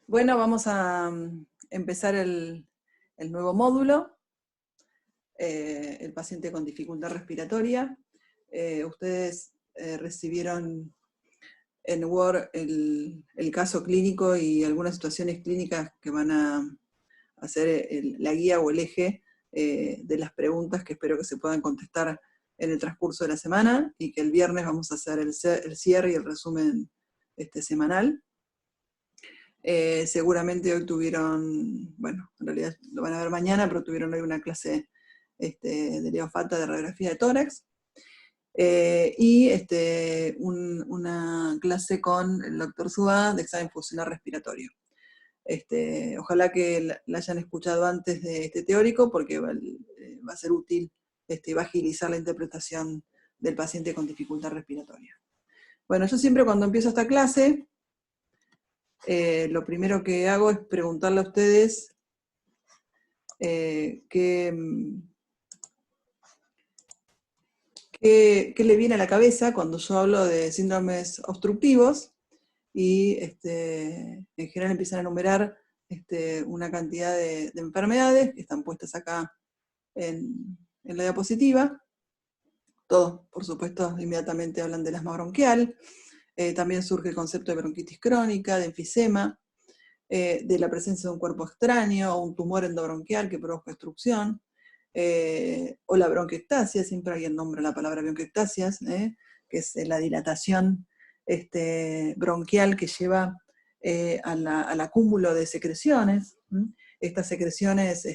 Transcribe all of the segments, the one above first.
Bueno, vamos a empezar el nuevo módulo, el paciente con dificultad respiratoria. Ustedes recibieron en Word el caso clínico y algunas situaciones clínicas que van a hacer la guía o el eje de las preguntas que espero que se puedan contestar en el transcurso de la semana, y que el viernes vamos a hacer el cierre y el resumen semanal. Seguramente hoy tuvieron, bueno, en realidad lo van a ver mañana, pero tuvieron hoy una clase de Leo Falta de radiografía de tórax, y una clase con el doctor Zubá de examen funcional respiratorio. Ojalá que la hayan escuchado antes de este teórico, porque va a ser útil y va a agilizar la interpretación del paciente con dificultad respiratoria. Bueno, yo siempre cuando empiezo esta clase, lo primero que hago es preguntarle a ustedes qué le viene a la cabeza cuando yo hablo de síndromes obstructivos, y en general empiezan a enumerar una cantidad de enfermedades que están puestas acá en la diapositiva. Todos, por supuesto, inmediatamente hablan del asma bronquial. También surge el concepto de bronquitis crónica, de enfisema, de la presencia de un cuerpo extraño o un tumor endobronquial que produzca obstrucción, o la bronquiectasia. Siempre alguien nombra la palabra bronquiectasias, que es la dilatación bronquial que lleva al acúmulo de secreciones. Estas secreciones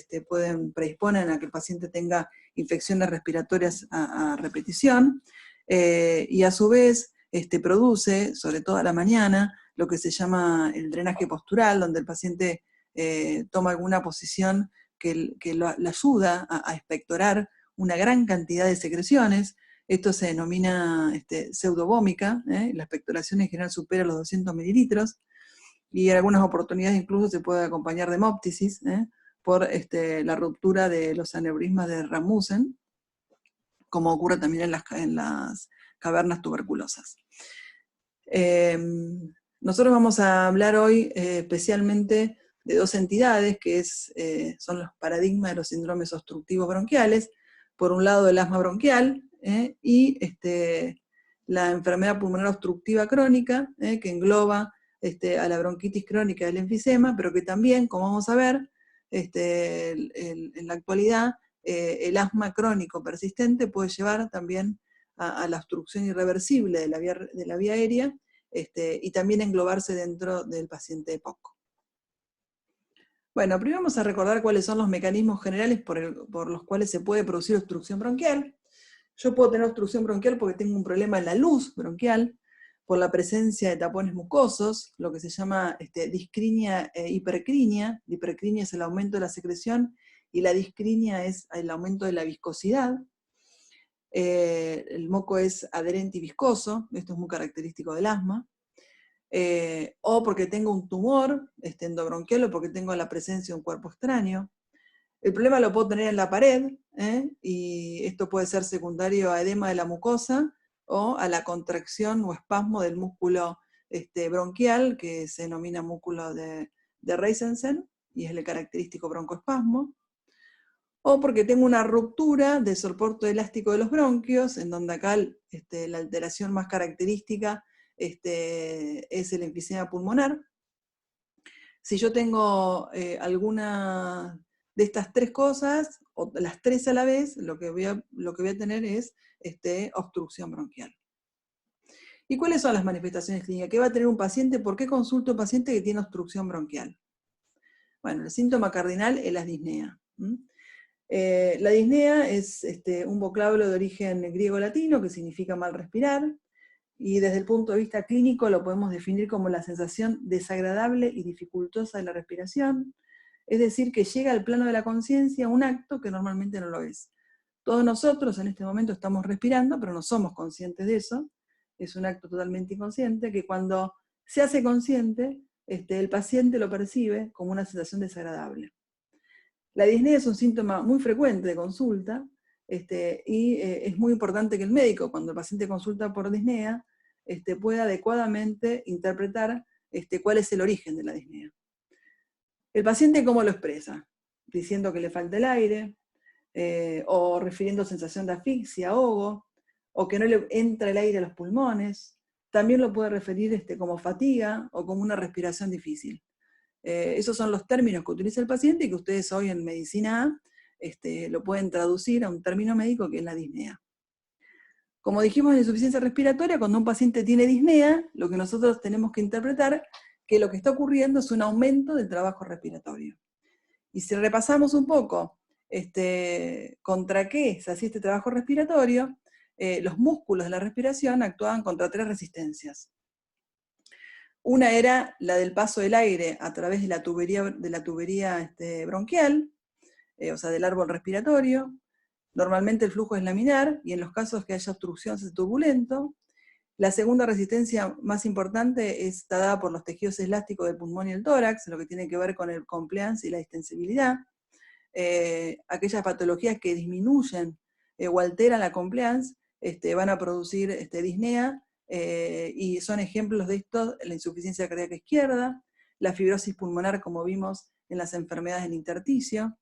predisponen a que el paciente tenga infecciones respiratorias a repetición, y a su vez produce, sobre todo a la mañana, lo que se llama el drenaje postural, donde el paciente toma alguna posición que le ayuda a expectorar una gran cantidad de secreciones. Esto se denomina pseudovómica, la expectoración en general supera los 200 mililitros, y en algunas oportunidades incluso se puede acompañar de hemoptisis, por la ruptura de los aneurismas de Rasmussen, como ocurre también en las cavernas tuberculosas. Nosotros vamos a hablar hoy especialmente de dos entidades que son los paradigmas de los síndromes obstructivos bronquiales. Por un lado, el asma bronquial, y la enfermedad pulmonar obstructiva crónica, que engloba a la bronquitis crónica y el enfisema, pero que también, como vamos a ver, en la actualidad, el asma crónico persistente puede llevar también a la obstrucción irreversible de la vía aérea, y también englobarse dentro del paciente EPOC. Bueno, primero vamos a recordar cuáles son los mecanismos generales por los cuales se puede producir obstrucción bronquial. Yo puedo tener obstrucción bronquial porque tengo un problema en la luz bronquial, por la presencia de tapones mucosos, lo que se llama discrinia e hipercrinia. La hipercrinia es el aumento de la secreción, y la discrinia es el aumento de la viscosidad. El moco es adherente y viscoso, esto es muy característico del asma. O porque tengo un tumor endobronquial, o porque tengo la presencia de un cuerpo extraño. El problema lo puedo tener en la pared, y esto puede ser secundario a edema de la mucosa o a la contracción o espasmo del músculo bronquial, que se denomina músculo de Reisensen, y es el característico broncoespasmo. O porque tengo una ruptura del soporte elástico de los bronquios, en donde acá la alteración más característica es el enfisema pulmonar. Si yo tengo alguna de estas tres cosas, o las tres a la vez, lo que voy a tener es obstrucción bronquial. ¿Y cuáles son las manifestaciones clínicas? ¿Qué va a tener un paciente? ¿Por qué consulta un paciente que tiene obstrucción bronquial? Bueno, el síntoma cardinal es la disnea. La disnea es un vocablo de origen griego-latino que significa mal respirar, y desde el punto de vista clínico lo podemos definir como la sensación desagradable y dificultosa de la respiración, es decir, que llega al plano de la conciencia un acto que normalmente no lo es. Todos nosotros en este momento estamos respirando, pero no somos conscientes de eso. Es un acto totalmente inconsciente que cuando se hace consciente, el paciente lo percibe como una sensación desagradable. La disnea es un síntoma muy frecuente de consulta, y es muy importante que el médico, cuando el paciente consulta por disnea, pueda adecuadamente interpretar cuál es el origen de la disnea. ¿El paciente cómo lo expresa? Diciendo que le falta el aire, o refiriendo sensación de asfixia, ahogo, o que no le entra el aire a los pulmones. También lo puede referir como fatiga o como una respiración difícil. Esos son los términos que utiliza el paciente y que ustedes hoy en Medicina A lo pueden traducir a un término médico que es la disnea. Como dijimos en insuficiencia respiratoria, cuando un paciente tiene disnea, lo que nosotros tenemos que interpretar que lo que está ocurriendo es un aumento del trabajo respiratorio. Y si repasamos un poco contra qué se hacía este trabajo respiratorio, los músculos de la respiración actuaban contra 3 resistencias. Una era la del paso del aire a través de la tubería bronquial, o sea, del árbol respiratorio. Normalmente el flujo es laminar, y en los casos que haya obstrucción es turbulento. La segunda resistencia más importante está dada por los tejidos elásticos del pulmón y el tórax, lo que tiene que ver con el compliance y la distensibilidad. Aquellas patologías que disminuyen o alteran la compliance van a producir disnea, y son ejemplos de esto la insuficiencia cardíaca izquierda, la fibrosis pulmonar, como vimos en las enfermedades del intersticio,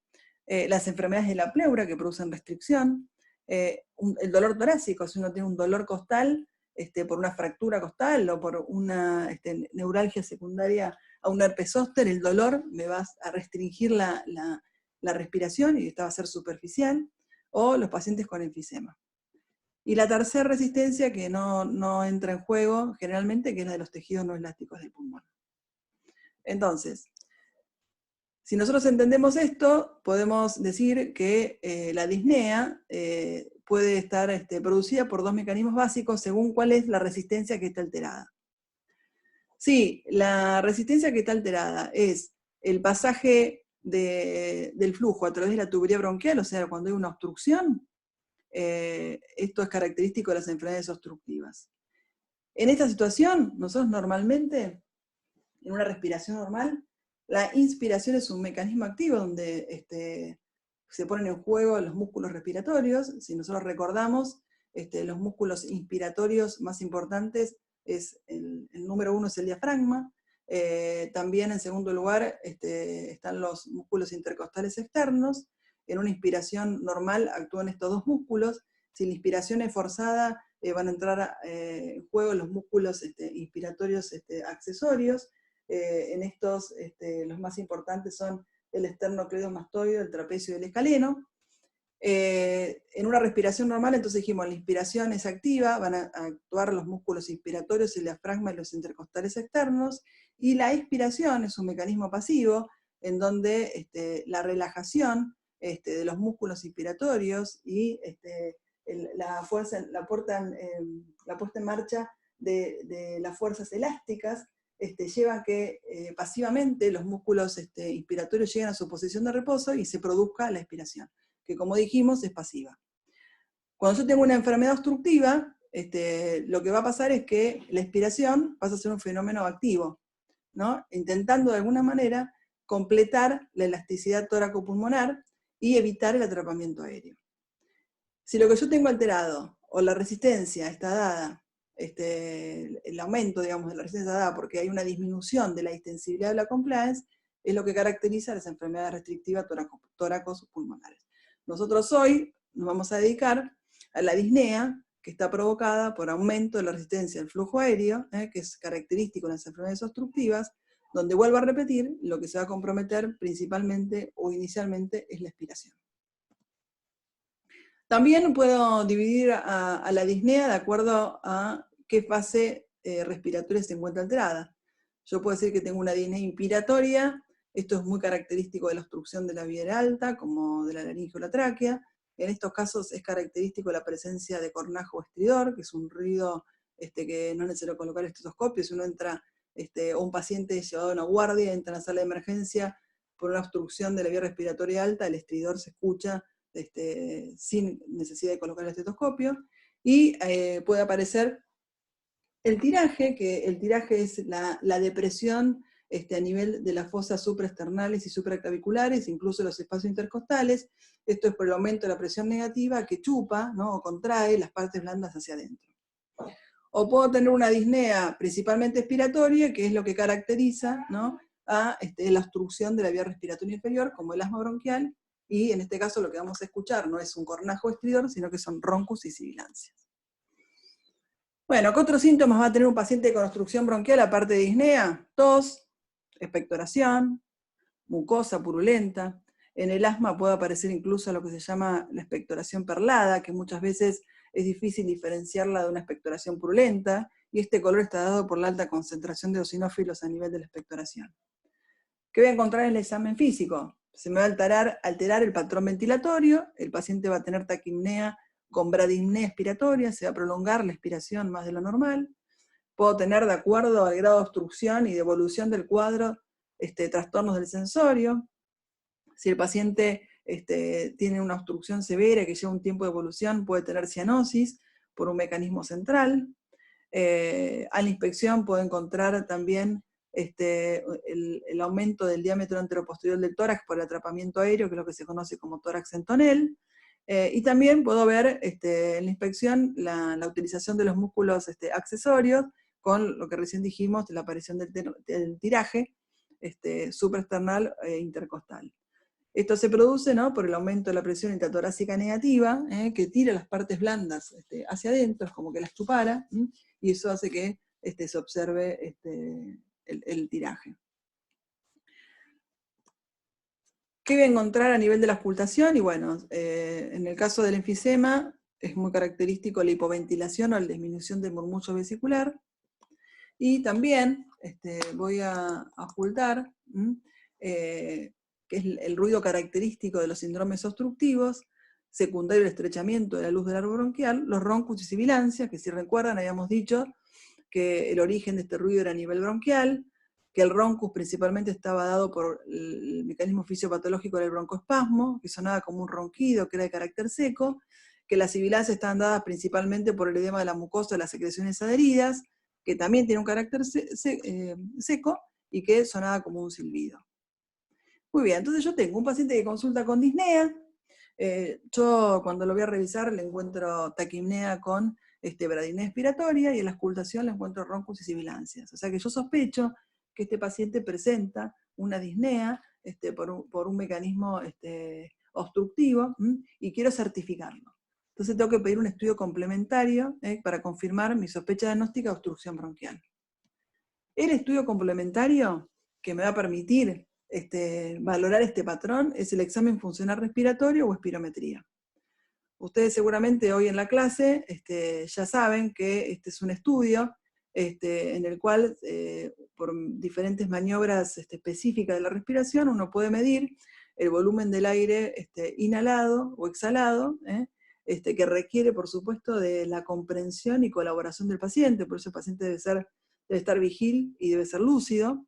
las enfermedades de la pleura que producen restricción, el dolor torácico, si uno tiene un dolor costal por una fractura costal o por una neuralgia secundaria a un herpes zóster, el dolor me va a restringir la respiración y esta va a ser superficial, o los pacientes con enfisema. Y la tercera resistencia que no entra en juego generalmente, que es la de los tejidos no elásticos del pulmón. Entonces, si nosotros entendemos esto, podemos decir que la disnea puede estar producida por 2 mecanismos básicos según cuál es la resistencia que está alterada. Sí, la resistencia que está alterada es el pasaje del flujo a través de la tubería bronquial, o sea, cuando hay una obstrucción, esto es característico de las enfermedades obstructivas. En esta situación, nosotros normalmente, en una respiración normal, la inspiración es un mecanismo activo donde se ponen en juego los músculos respiratorios. Si nosotros recordamos, los músculos inspiratorios más importantes el número 1 es el diafragma. También en segundo lugar están los músculos intercostales externos. En una inspiración normal actúan estos 2 músculos. Si la inspiración es forzada, van a entrar en juego los músculos inspiratorios accesorios. En estos, los más importantes son el esternocleidomastoideo, el trapecio y el escaleno. En una respiración normal, entonces dijimos, la inspiración es activa, van a actuar los músculos inspiratorios, el diafragma y los intercostales externos, y la expiración es un mecanismo pasivo, en donde la relajación de los músculos inspiratorios y la puesta en marcha de las fuerzas elásticas llevan que pasivamente los músculos inspiratorios lleguen a su posición de reposo y se produzca la expiración, que como dijimos es pasiva. Cuando yo tengo una enfermedad obstructiva, lo que va a pasar es que la expiración pasa a ser un fenómeno activo, ¿no? Intentando de alguna manera completar la elasticidad tóraco-pulmonar y evitar el atrapamiento aéreo. Si lo que yo tengo alterado, o la resistencia está dada, el aumento, digamos, de la resistencia está dada porque hay una disminución de la distensibilidad de la compliance, es lo que caracteriza las enfermedades restrictivas tóraco-pulmonares. Nosotros hoy nos vamos a dedicar a la disnea, que está provocada por aumento de la resistencia al flujo aéreo, que es característico de las enfermedades obstructivas, donde, vuelvo a repetir, lo que se va a comprometer principalmente o inicialmente es la expiración. También puedo dividir a la disnea de acuerdo a qué fase respiratoria se encuentra alterada. Yo puedo decir que tengo una disnea inspiratoria, esto es muy característico de la obstrucción de la vía aérea alta, como de la laringe o la tráquea. En estos casos es característico la presencia de cornajo o estridor, que es un ruido que no es necesario colocar estetoscopio. Si uno entra, o un paciente llevado a una guardia, entra en la sala de emergencia por una obstrucción de la vía respiratoria alta, el estridor se escucha sin necesidad de colocar el estetoscopio, y puede aparecer el tiraje, que el tiraje es la depresión a nivel de las fosas supraesternales y supraclaviculares, incluso los espacios intercostales. Esto es por el aumento de la presión negativa que chupa, ¿no?, o contrae las partes blandas hacia adentro. O puedo tener una disnea principalmente expiratoria, que es lo que caracteriza, ¿no?, a la obstrucción de la vía respiratoria inferior, como el asma bronquial, y en este caso lo que vamos a escuchar no es un cornajo estridor, sino que son roncus y sibilancias. Bueno, ¿qué otros síntomas va a tener un paciente con obstrucción bronquial aparte de disnea? Tos, expectoración, mucosa purulenta. En el asma puede aparecer incluso lo que se llama la expectoración perlada, que muchas veces es difícil diferenciarla de una expectoración purulenta, y este color está dado por la alta concentración de eosinófilos a nivel de la expectoración. ¿Qué voy a encontrar en el examen físico? Se me va a alterar el patrón ventilatorio, el paciente va a tener taquipnea con bradipnea expiratoria, se va a prolongar la expiración más de lo normal. Puedo tener, de acuerdo al grado de obstrucción y de evolución del cuadro, trastornos del sensorio. Si el paciente tiene una obstrucción severa que lleva un tiempo de evolución, puede tener cianosis por un mecanismo central. A la inspección puedo encontrar también el aumento del diámetro anteroposterior del tórax por el atrapamiento aéreo, que es lo que se conoce como tórax en tonel. Y también puedo ver en la inspección la utilización de los músculos accesorios, con lo que recién dijimos, la aparición del tiraje supraesternal e intercostal. Esto se produce, ¿no?, por el aumento de la presión intratorácica negativa, que tira las partes blandas hacia adentro, es como que las chupara, y eso hace que se observe el tiraje. ¿Qué voy a encontrar a nivel de la auscultación? Y bueno, en el caso del enfisema, es muy característico la hipoventilación o la disminución del murmullo vesicular. Y también voy a auscultar, que es el ruido característico de los síndromes obstructivos, secundario al estrechamiento de la luz del árbol bronquial, los roncus y sibilancias, que si recuerdan habíamos dicho que el origen de este ruido era a nivel bronquial, que el roncus principalmente estaba dado por el mecanismo fisiopatológico del broncoespasmo, que sonaba como un ronquido, que era de carácter seco, que las sibilancias estaban dadas principalmente por el edema de la mucosa de las secreciones adheridas, que también tiene un carácter seco, y que sonaba como un silbido. Muy bien, entonces yo tengo un paciente que consulta con disnea. Yo cuando lo voy a revisar le encuentro taquipnea con bradipnea expiratoria, y en la auscultación le encuentro roncus y sibilancias. O sea que yo sospecho que este paciente presenta una disnea por un mecanismo obstructivo, y quiero certificarlo. Entonces tengo que pedir un estudio complementario para confirmar mi sospecha diagnóstica de obstrucción bronquial. El estudio complementario que me va a permitir valorar este patrón es el examen funcional respiratorio o espirometría. Ustedes seguramente hoy en la clase ya saben que este es un estudio en el cual, por diferentes maniobras específicas de la respiración, uno puede medir el volumen del aire inhalado o exhalado, que requiere, por supuesto, de la comprensión y colaboración del paciente. Por eso el paciente debe estar vigil y debe ser lúcido.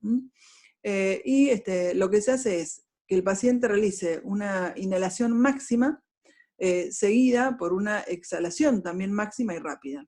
Y lo que se hace es que el paciente realice una inhalación máxima, seguida por una exhalación también máxima y rápida.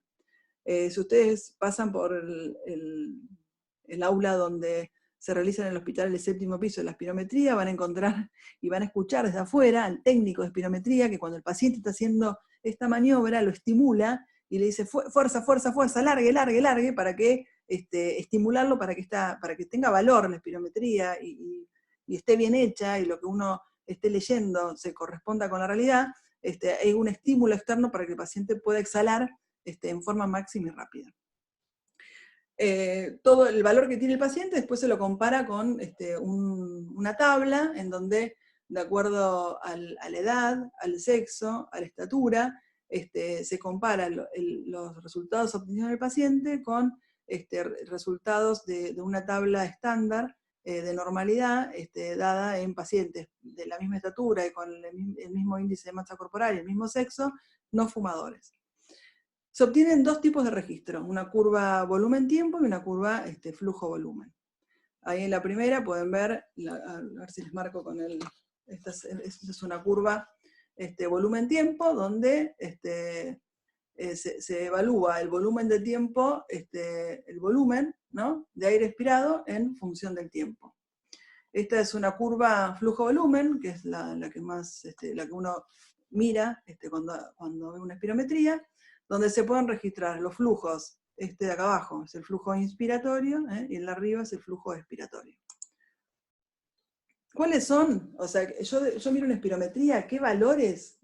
Si ustedes pasan por el aula donde se realiza en el hospital del 7º piso de la espirometría, van a encontrar y van a escuchar desde afuera al técnico de espirometría que cuando el paciente está haciendo esta maniobra lo estimula y le dice fuerza, fuerza, fuerza, largue, largue, largue, para que estimularlo para que tenga valor la espirometría y esté bien hecha, y lo que uno esté leyendo se corresponda con la realidad. Hay un estímulo externo para que el paciente pueda exhalar en forma máxima y rápida. Todo el valor que tiene el paciente después se lo compara con una tabla en donde, de acuerdo a la edad, al sexo, a la estatura, se comparan los resultados obtenidos del paciente con resultados de una tabla estándar de normalidad dada en pacientes de la misma estatura y con el mismo índice de masa corporal y el mismo sexo, no fumadores. Se obtienen dos tipos de registro, una curva volumen-tiempo y una curva flujo-volumen. Ahí en la primera pueden ver, a ver si les marco con esta es una curva volumen-tiempo, donde se evalúa el volumen de tiempo, el volumen, ¿no?, de aire expirado en función del tiempo. Esta es una curva flujo-volumen, que es la que más, la que uno mira cuando ve una espirometría, donde se pueden registrar los flujos. De acá abajo es el flujo inspiratorio, y el de arriba es el flujo expiratorio. ¿Cuáles son? O sea, yo miro una espirometría, ¿qué valores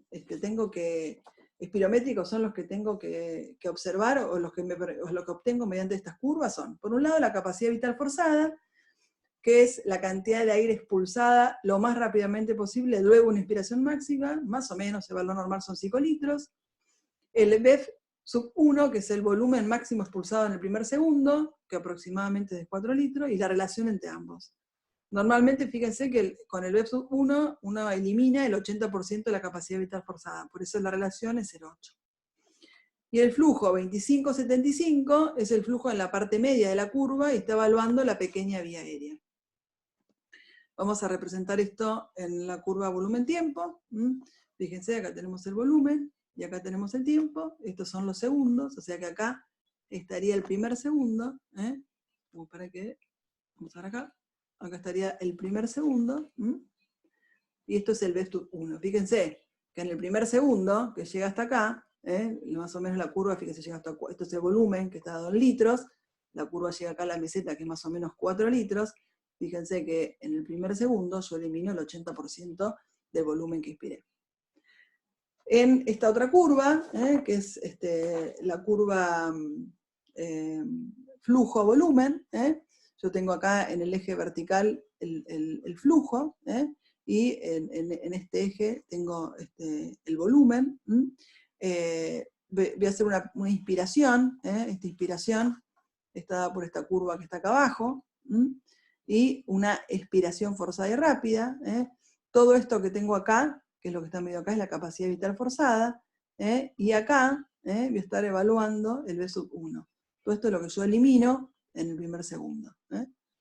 espirométricos son los que tengo que observar o los que obtengo mediante estas curvas? Son, por un lado, la capacidad vital forzada, que es la cantidad de aire expulsada lo más rápidamente posible luego una inspiración máxima, más o menos, el valor normal son 5 litros. El BEF sub 1, que es el volumen máximo expulsado en el primer segundo, que aproximadamente es de 4 litros, y la relación entre ambos. Normalmente, fíjense que con el BEF sub 1, uno elimina el 80% de la capacidad vital forzada, por eso la relación es 0,8. Y el flujo 25-75 es el flujo en la parte media de la curva y está evaluando la pequeña vía aérea. Vamos a representar esto en la curva volumen-tiempo. Fíjense, acá tenemos el volumen y acá tenemos el tiempo. Estos son los segundos, o sea que acá estaría el primer segundo. Vamos a ver acá. Acá estaría el primer segundo. Y esto es el BEF sub 1. Fíjense que en el primer segundo, que llega hasta acá, más o menos la curva, fíjense, llega hasta, esto es el volumen, que está a 2 litros, la curva llega acá a la meseta, que es más o menos 4 litros, fíjense que en el primer segundo yo elimino el 80% del volumen que inspiré. En esta otra curva, que es la curva flujo-volumen, yo tengo acá en el eje vertical el flujo, y en este eje tengo el volumen. Voy a hacer una inspiración, esta inspiración está dada por esta curva que está acá abajo, y una expiración forzada y rápida. Todo esto que tengo acá, que es lo que está medio acá, es la capacidad vital forzada, y acá voy a estar evaluando el B sub 1. Todo esto es lo que yo elimino en el primer segundo.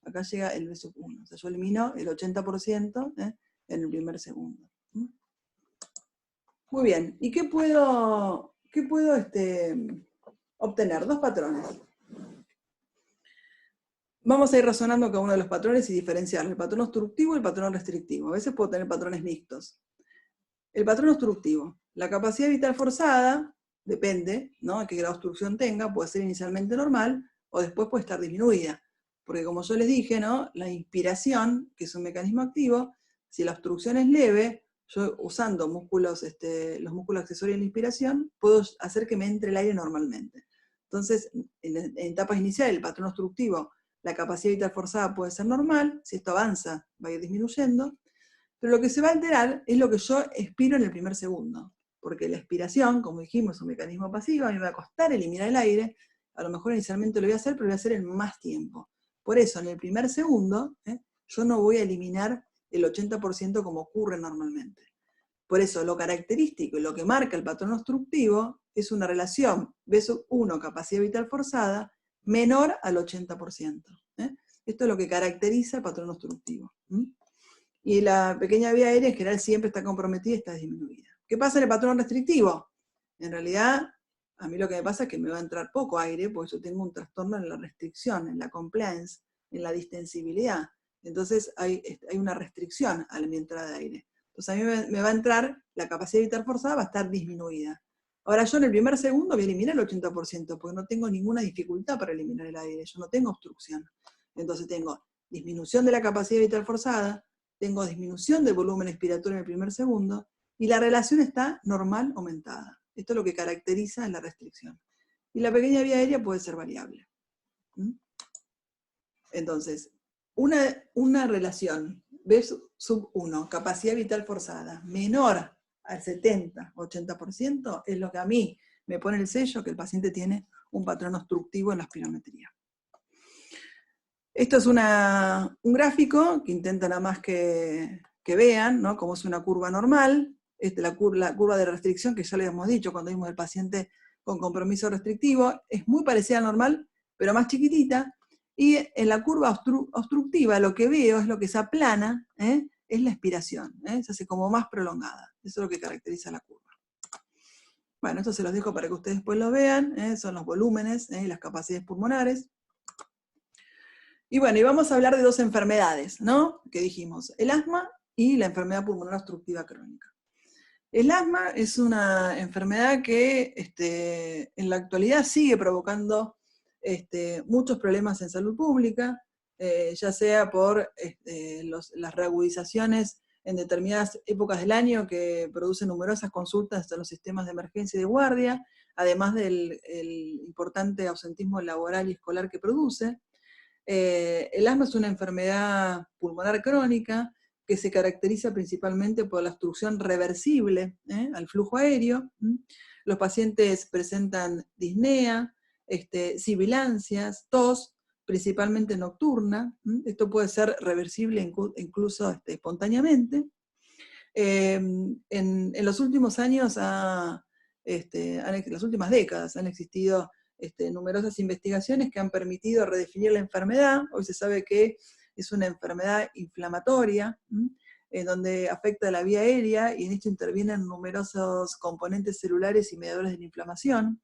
Acá llega el B sub 1, o sea, yo elimino el 80% en el primer segundo. Muy bien, ¿y qué puedo obtener? Dos patrones. Vamos a ir razonando cada uno de los patrones y diferenciar el patrón obstructivo y el patrón restrictivo. A veces puedo tener patrones mixtos. El patrón obstructivo. La capacidad vital forzada, depende, ¿no?, de qué grado de obstrucción tenga, puede ser inicialmente normal o después puede estar disminuida. Porque como yo les dije, ¿no?, la inspiración, que es un mecanismo activo, si la obstrucción es leve, yo usando los músculos accesorios de la inspiración, puedo hacer que me entre el aire normalmente. Entonces, en etapas iniciales, el patrón obstructivo, la capacidad vital forzada puede ser normal, si esto avanza va a ir disminuyendo, pero lo que se va a alterar es lo que yo expiro en el primer segundo, porque la expiración, como dijimos, es un mecanismo pasivo, a mí me va a costar eliminar el aire, a lo mejor inicialmente lo voy a hacer, pero lo voy a hacer en más tiempo. Por eso, en el primer segundo, yo no voy a eliminar el 80% como ocurre normalmente. Por eso, lo característico y lo que marca el patrón obstructivo es una relación B sub 1, capacidad vital forzada, menor al 80%. Esto es lo que caracteriza el patrón obstructivo. Y la pequeña vía aérea en general siempre está comprometida y está disminuida. ¿Qué pasa en el patrón restrictivo? En realidad, a mí lo que me pasa es que me va a entrar poco aire, porque yo tengo un trastorno en la restricción, en la compliance, en la distensibilidad. Entonces hay una restricción a mi entrada de aire. Entonces a mí me va a entrar, la capacidad vital forzada va a estar disminuida. Ahora yo en el primer segundo voy a eliminar el 80%, porque no tengo ninguna dificultad para eliminar el aire, yo no tengo obstrucción. Entonces tengo disminución de la capacidad vital forzada, tengo disminución del volumen expiratorio en el primer segundo, y la relación está normal aumentada. Esto es lo que caracteriza la restricción. Y la pequeña vía aérea puede ser variable. Entonces, una relación B sub 1, capacidad vital forzada, menor al 70-80%, es lo que a mí me pone el sello que el paciente tiene un patrón obstructivo en la espirometría. Esto es un gráfico que intenta nada más que vean, ¿no?, cómo es una curva normal. La curva de restricción, que ya le hemos dicho cuando vimos el paciente con compromiso restrictivo, es muy parecida al normal, pero más chiquitita. Y en la curva obstructiva lo que veo es lo que se aplana, es la expiración, se hace como más prolongada. Eso es lo que caracteriza la curva. Bueno, esto se los dejo para que ustedes después lo vean, son los volúmenes y las capacidades pulmonares. Y bueno, y vamos a hablar de dos enfermedades, ¿no?, que dijimos, el asma y la enfermedad pulmonar obstructiva crónica. El asma es una enfermedad que en la actualidad sigue provocando muchos problemas en salud pública. ya sea por las reagudizaciones en determinadas épocas del año que producen numerosas consultas en los sistemas de emergencia y de guardia, además del importante ausentismo laboral y escolar que produce. El asma es una enfermedad pulmonar crónica que se caracteriza principalmente por la obstrucción reversible al flujo aéreo. Los pacientes presentan disnea, sibilancias, tos, principalmente nocturna. Esto puede ser reversible incluso espontáneamente. En los últimos años, en las últimas décadas, han existido numerosas investigaciones que han permitido redefinir la enfermedad. Hoy se sabe que es una enfermedad inflamatoria, donde afecta la vía aérea, y en esto intervienen numerosos componentes celulares y mediadores de la inflamación.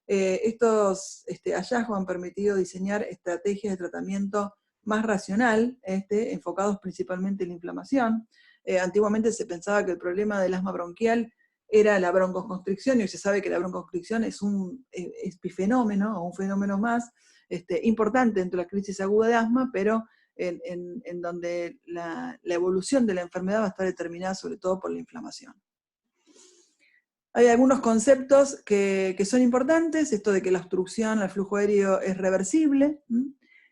Estos hallazgos han permitido diseñar estrategias de tratamiento más racional, enfocados principalmente en la inflamación. Antiguamente se pensaba que el problema del asma bronquial era la broncoconstricción, y hoy se sabe que la broncoconstricción es un epifenómeno, o un fenómeno más importante dentro de la crisis aguda de asma, pero en donde la evolución de la enfermedad va a estar determinada sobre todo por la inflamación. Hay algunos conceptos que son importantes, esto de que la obstrucción al flujo aéreo es reversible,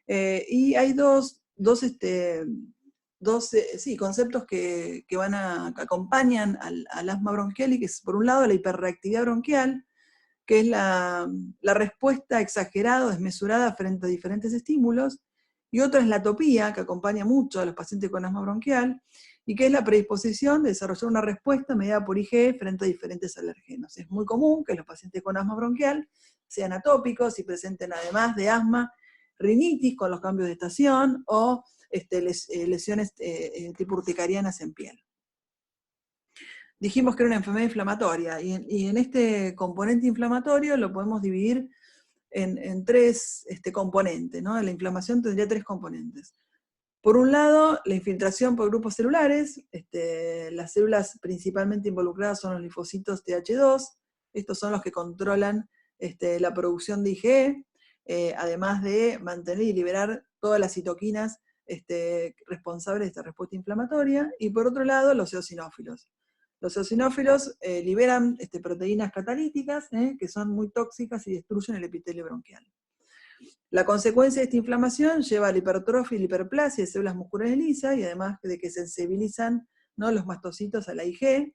y hay dos conceptos que acompañan al asma bronquial, y que es, por un lado, la hiperreactividad bronquial, que es la respuesta exagerada o desmesurada frente a diferentes estímulos, y otra es la atopía, que acompaña mucho a los pacientes con asma bronquial, y que es la predisposición de desarrollar una respuesta mediada por IgE frente a diferentes alergenos. Es muy común que los pacientes con asma bronquial sean atópicos y presenten, además de asma, rinitis con los cambios de estación, o lesiones tipo urticarianas en piel. Dijimos que era una enfermedad inflamatoria, y en este componente inflamatorio lo podemos dividir en tres componentes, ¿no? La inflamación tendría tres componentes. Por un lado, la infiltración por grupos celulares. Las células principalmente involucradas son los linfocitos TH2, estos son los que controlan la producción de IgE, además de mantener y liberar todas las citoquinas responsables de esta respuesta inflamatoria. Y por otro lado, los eosinófilos. Los eosinófilos liberan proteínas catalíticas, que son muy tóxicas y destruyen el epitelio bronquial. La consecuencia de esta inflamación lleva a la hipertrofia y la hiperplasia de células musculares lisas, y además de que sensibilizan, ¿no?, los mastocitos a la IgE.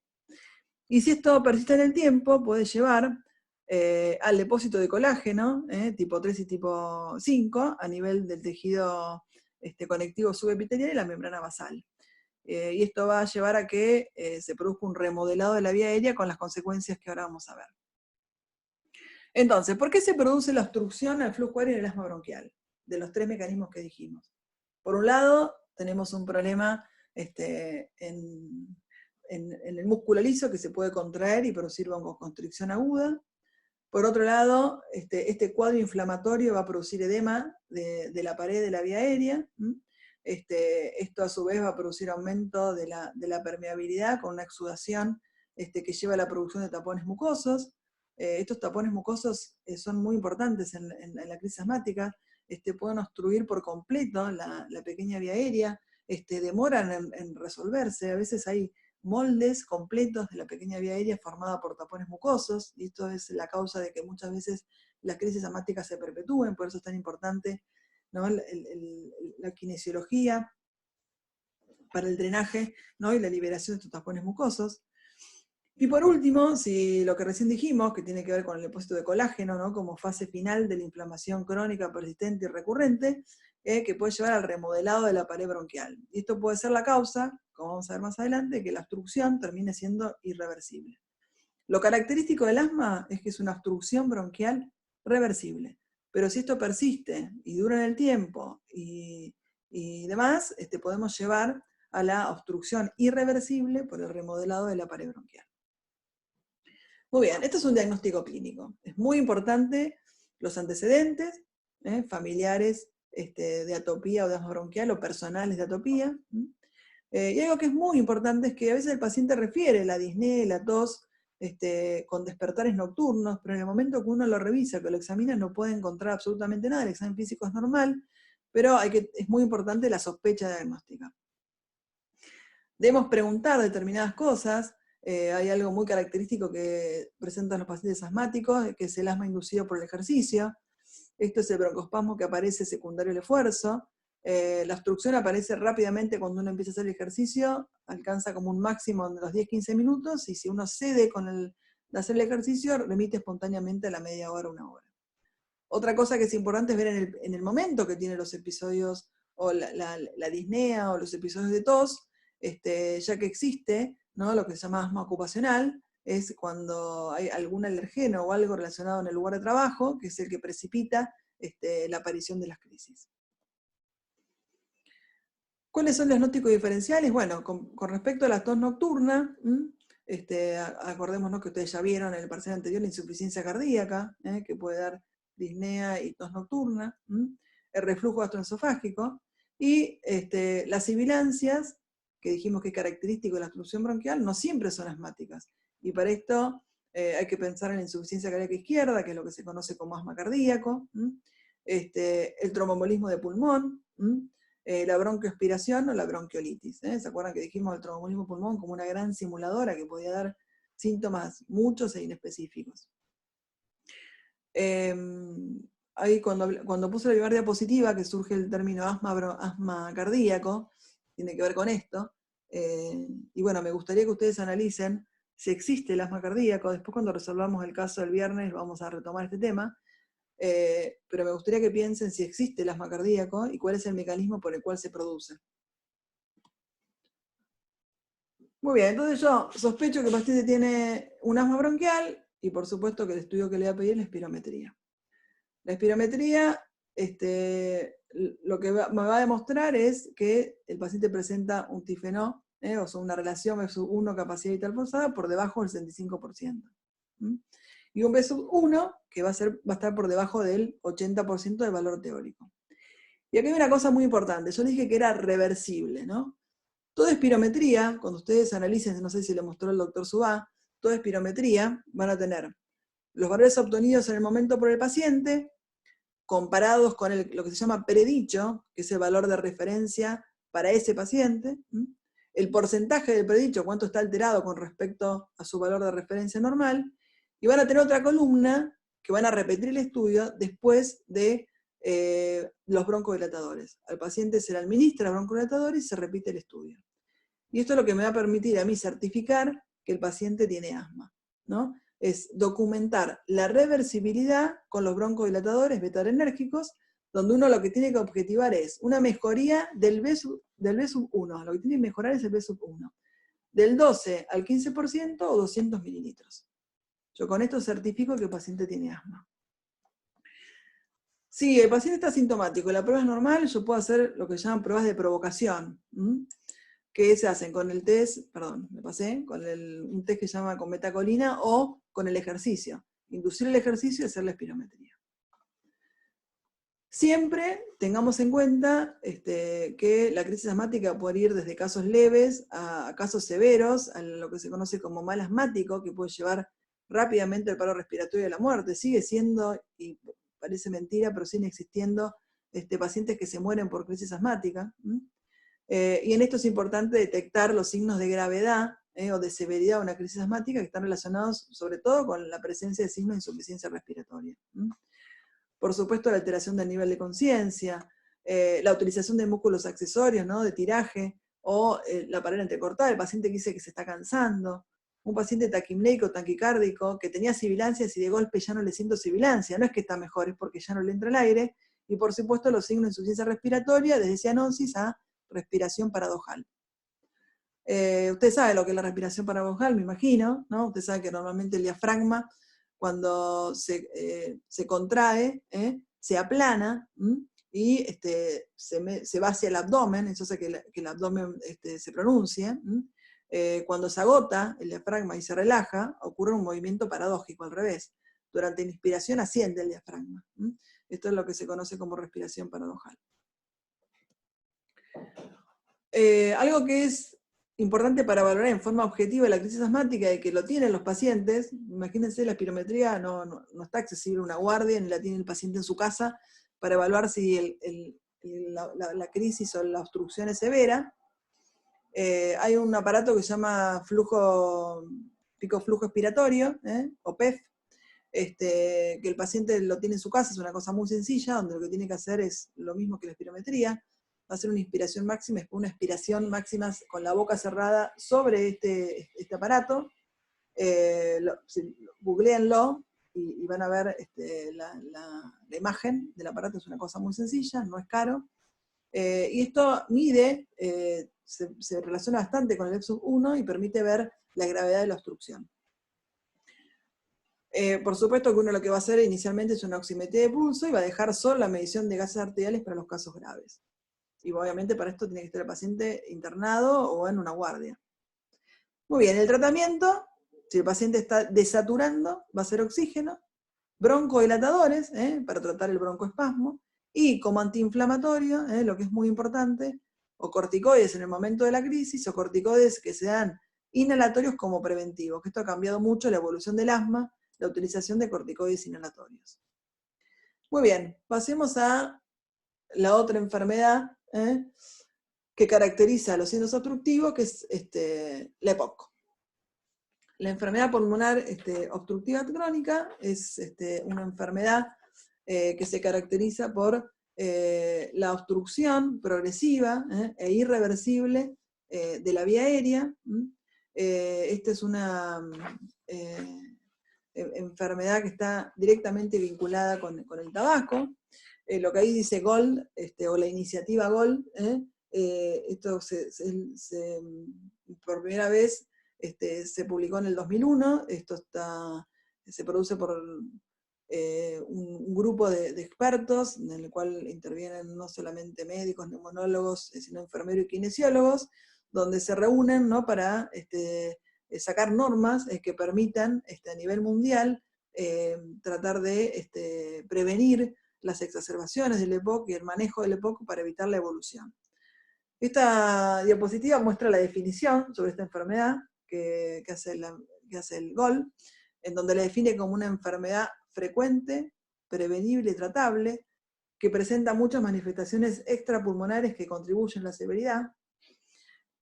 Y si esto persiste en el tiempo, puede llevar al depósito de colágeno, tipo 3 y tipo 5, a nivel del tejido conectivo subepitelial y la membrana basal. Y esto va a llevar a que se produzca un remodelado de la vía aérea, con las consecuencias que ahora vamos a ver. Entonces, ¿por qué se produce la obstrucción al flujo aéreo en el asma bronquial? De los tres mecanismos que dijimos. Por un lado, tenemos un problema en el músculo liso, que se puede contraer y producir broncoconstricción aguda. Por otro lado, este cuadro inflamatorio va a producir edema de la pared de la vía aérea. Esto a su vez va a producir aumento de la permeabilidad, con una exudación que lleva a la producción de tapones mucosos. Estos tapones mucosos son muy importantes en la crisis asmática. Pueden obstruir por completo la pequeña vía aérea, demoran en resolverse. A veces hay moldes completos de la pequeña vía aérea formada por tapones mucosos, y esto es la causa de que muchas veces las crisis asmáticas se perpetúen. Por eso es tan importante, ¿no?, la kinesiología para el drenaje, ¿no?, y la liberación de estos tapones mucosos. Y por último, si lo que recién dijimos, que tiene que ver con el depósito de colágeno, ¿no?, como fase final de la inflamación crónica, persistente y recurrente, que puede llevar al remodelado de la pared bronquial. Y esto puede ser la causa, como vamos a ver más adelante, que la obstrucción termine siendo irreversible. Lo característico del asma es que es una obstrucción bronquial reversible. Pero si esto persiste y dura en el tiempo y demás, podemos llevar a la obstrucción irreversible por el remodelado de la pared bronquial. Muy bien, esto es un diagnóstico clínico. Es muy importante los antecedentes familiares de atopía o de asma bronquial, o personales de atopía. Y algo que es muy importante es que a veces el paciente refiere la disnea y la tos con despertares nocturnos, pero en el momento que uno lo revisa, que lo examina, no puede encontrar absolutamente nada. El examen físico es normal, pero es muy importante la sospecha diagnóstica. Debemos preguntar determinadas cosas. Hay algo muy característico que presentan los pacientes asmáticos, que es el asma inducido por el ejercicio. Esto es el broncoespasmo que aparece secundario al esfuerzo. La obstrucción aparece rápidamente cuando uno empieza a hacer el ejercicio, alcanza como un máximo de los 10-15 minutos, y si uno cede de hacer el ejercicio, remite espontáneamente a la media hora, una hora. Otra cosa que es importante es ver en el momento que tiene los episodios, o la disnea, o los episodios de tos, ya que existe, ¿no?, lo que se llama asma ocupacional, es cuando hay algún alergeno o algo relacionado en el lugar de trabajo, que es el que precipita la aparición de las crisis. ¿Cuáles son los diagnósticos diferenciales? Bueno, con respecto a la tos nocturna, acordémonos que ustedes ya vieron en el parcial anterior la insuficiencia cardíaca, que puede dar disnea y tos nocturna, el reflujo gastroesofágico, y las sibilancias, que dijimos que es característico de la obstrucción bronquial, no siempre son asmáticas. Y para esto hay que pensar en la insuficiencia cardíaca izquierda, que es lo que se conoce como asma cardíaco, el tromboembolismo de pulmón, la broncoaspiración o la bronquiolitis. ¿Se acuerdan que dijimos el tromboembolismo de pulmón como una gran simuladora que podía dar síntomas muchos e inespecíficos? Ahí cuando puse la primera diapositiva, que surge el término asma cardíaco, tiene que ver con esto, y bueno, me gustaría que ustedes analicen si existe el asma cardíaco. Después, cuando resolvamos el caso del viernes, vamos a retomar este tema, pero me gustaría que piensen si existe el asma cardíaco y cuál es el mecanismo por el cual se produce. Muy bien, entonces yo sospecho que el paciente tiene un asma bronquial, y por supuesto que el estudio que le voy a pedir es la espirometría. La espirometría, lo que me va a demostrar es que el paciente presenta un tifenó, o sea, una relación B1 capacidad vital forzada por debajo del 65%. Y un B1 que va a estar por debajo del 80% del valor teórico. Y aquí hay una cosa muy importante. Yo dije que era reversible, ¿no? Toda espirometría, cuando ustedes analicen, no sé si le mostró el doctor Subá, toda espirometría van a tener los valores obtenidos en el momento por el paciente, comparados con lo que se llama predicho, que es el valor de referencia para ese paciente, el porcentaje del predicho, cuánto está alterado con respecto a su valor de referencia normal, y van a tener otra columna que van a repetir el estudio después de los broncodilatadores. Al paciente se le administra broncodilatador y se repite el estudio. Y esto es lo que me va a permitir a mí certificar que el paciente tiene asma, ¿no? Es documentar la reversibilidad con los broncodilatadores beta-adrenérgicos, donde uno lo que tiene que objetivar es una mejoría del B1, lo que tiene que mejorar es el B1, del 12 al 15% o 200 mililitros. Yo con esto certifico que el paciente tiene asma. Si el paciente está asintomático y la prueba es normal, yo puedo hacer lo que llaman pruebas de provocación, que se hacen con el test, perdón, me pasé, con un test que se llama con betacolina o con el ejercicio. Inducir el ejercicio y hacer la espirometría. Siempre tengamos en cuenta que la crisis asmática puede ir desde casos leves a casos severos, a lo que se conoce como mal asmático, que puede llevar rápidamente al paro respiratorio y a la muerte. Sigue siendo, y parece mentira, pero siguen existiendo pacientes que se mueren por crisis asmática. Y en esto es importante detectar los signos de gravedad o de severidad de una crisis asmática, que están relacionados sobre todo con la presencia de signos de insuficiencia respiratoria. Por supuesto, la alteración del nivel de conciencia, la utilización de músculos accesorios, ¿no?, de tiraje, o la pared entrecortada, el paciente que dice que se está cansando, un paciente taquimleico, taquicárdico, que tenía sibilancias y de golpe ya no le siento sibilancia, no es que está mejor, es porque ya no le entra el aire, y por supuesto los signos de insuficiencia respiratoria, desde cianosis a respiración paradojal. Usted sabe lo que es la respiración paradojal, me imagino, ¿no? Usted sabe que normalmente el diafragma, cuando se contrae, se aplana, y se va hacia el abdomen, eso hace que el abdomen se pronuncie. Cuando se agota el diafragma y se relaja, ocurre un movimiento paradójico, al revés. Durante la inspiración asciende el diafragma. Esto es lo que se conoce como respiración paradojal. Algo que es importante para valorar en forma objetiva la crisis asmática y que lo tienen los pacientes, imagínense, la espirometría no está accesible a una guardia, ni la tiene el paciente en su casa, para evaluar si la crisis o la obstrucción es severa, hay un aparato que se llama pico flujo expiratorio, o PEF, que el paciente lo tiene en su casa, es una cosa muy sencilla, donde lo que tiene que hacer es lo mismo que la espirometría, va a ser una inspiración máxima, una expiración máxima con la boca cerrada sobre este aparato. Googleenlo y van a ver la imagen del aparato, es una cosa muy sencilla, no es caro. Y esto mide, se relaciona bastante con el EPSUB-1 y permite ver la gravedad de la obstrucción. Por supuesto que uno lo que va a hacer inicialmente es una oximetría de pulso y va a dejar solo la medición de gases arteriales para los casos graves. Y obviamente para esto tiene que estar el paciente internado o en una guardia. Muy bien, el tratamiento, si el paciente está desaturando, va a ser oxígeno, broncodilatadores, para tratar el broncoespasmo, y como antiinflamatorio, lo que es muy importante, o corticoides en el momento de la crisis, o corticoides que sean inhalatorios como preventivos, que esto ha cambiado mucho la evolución del asma, la utilización de corticoides inhalatorios. Muy bien, pasemos a la otra enfermedad que caracteriza a los signos obstructivos, que es la EPOC. La enfermedad pulmonar obstructiva crónica es una enfermedad que se caracteriza por la obstrucción progresiva e irreversible de la vía aérea. Esta es una enfermedad que está directamente vinculada con el tabaco. Lo que ahí dice GOLD, o la iniciativa GOLD, esto por primera vez se publicó en el 2001, esto se produce por un grupo de expertos, en el cual intervienen no solamente médicos, neumonólogos, sino enfermeros y kinesiólogos, donde se reúnen, ¿no?, para sacar normas que permitan a nivel mundial tratar de prevenir las exacerbaciones del EPOC y el manejo del EPOC para evitar la evolución. Esta diapositiva muestra la definición sobre esta enfermedad que hace el GOL, en donde la define como una enfermedad frecuente, prevenible y tratable, que presenta muchas manifestaciones extrapulmonares que contribuyen a la severidad,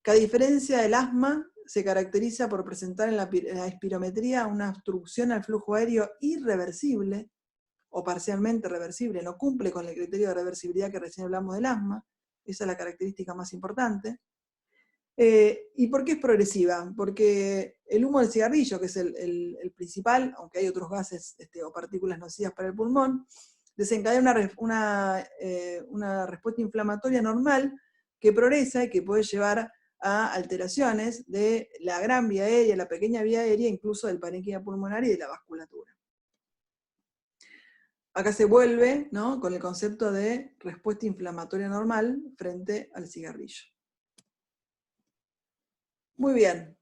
que a diferencia del asma, se caracteriza por presentar en la espirometría una obstrucción al flujo aéreo irreversible, o parcialmente reversible, no cumple con el criterio de reversibilidad que recién hablamos del asma, esa es la característica más importante. ¿Y por qué es progresiva? Porque el humo del cigarrillo, que es el principal, aunque hay otros gases o partículas nocivas para el pulmón, desencadena una respuesta inflamatoria normal que progresa y que puede llevar a alteraciones de la gran vía aérea, la pequeña vía aérea, incluso del parénquima pulmonar y de la vasculatura. Acá se vuelve, ¿no?, con el concepto de respuesta inflamatoria normal frente al cigarrillo. Muy bien.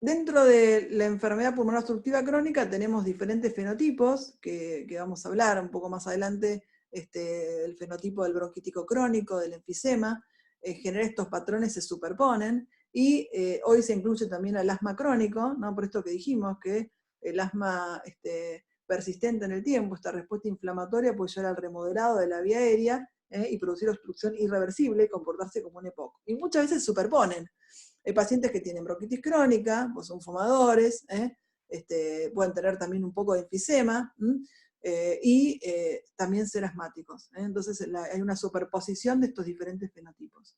Dentro de la enfermedad pulmonar obstructiva crónica tenemos diferentes fenotipos, que vamos a hablar un poco más adelante, el fenotipo del bronquítico crónico, del enfisema. En general estos patrones se superponen, y hoy se incluye también al asma crónico, ¿no?, por esto que dijimos, que el asma persistente en el tiempo, esta respuesta inflamatoria puede llevar al remodelado de la vía aérea y producir obstrucción irreversible y comportarse como un EPOC. Y muchas veces se superponen. Hay pacientes que tienen bronquitis crónica, pues son fumadores, pueden tener también un poco de enfisema, y también ser asmáticos. Entonces hay una superposición de estos diferentes fenotipos.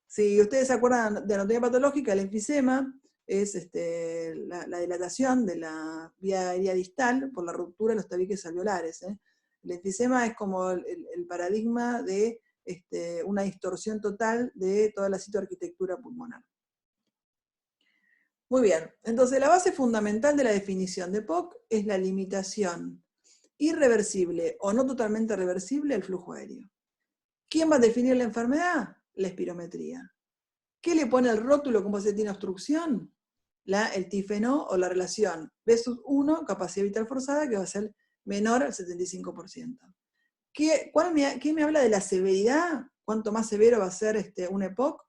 Si ustedes se acuerdan de anatomía patológica, el enfisema es la dilatación de la vía aérea distal por la ruptura de los tabiques alveolares. El enfisema es como el paradigma de una distorsión total de toda la citoarquitectura pulmonar. Muy bien, entonces la base fundamental de la definición de POC es la limitación irreversible o no totalmente reversible del flujo aéreo. ¿Quién va a definir la enfermedad? La espirometría. ¿Qué le pone el rótulo como se tiene obstrucción? El TIFNO o la relación B1, capacidad vital forzada, que va a ser menor al 75%. ¿Qué me habla de la severidad? ¿Cuánto más severo va a ser un EPOC?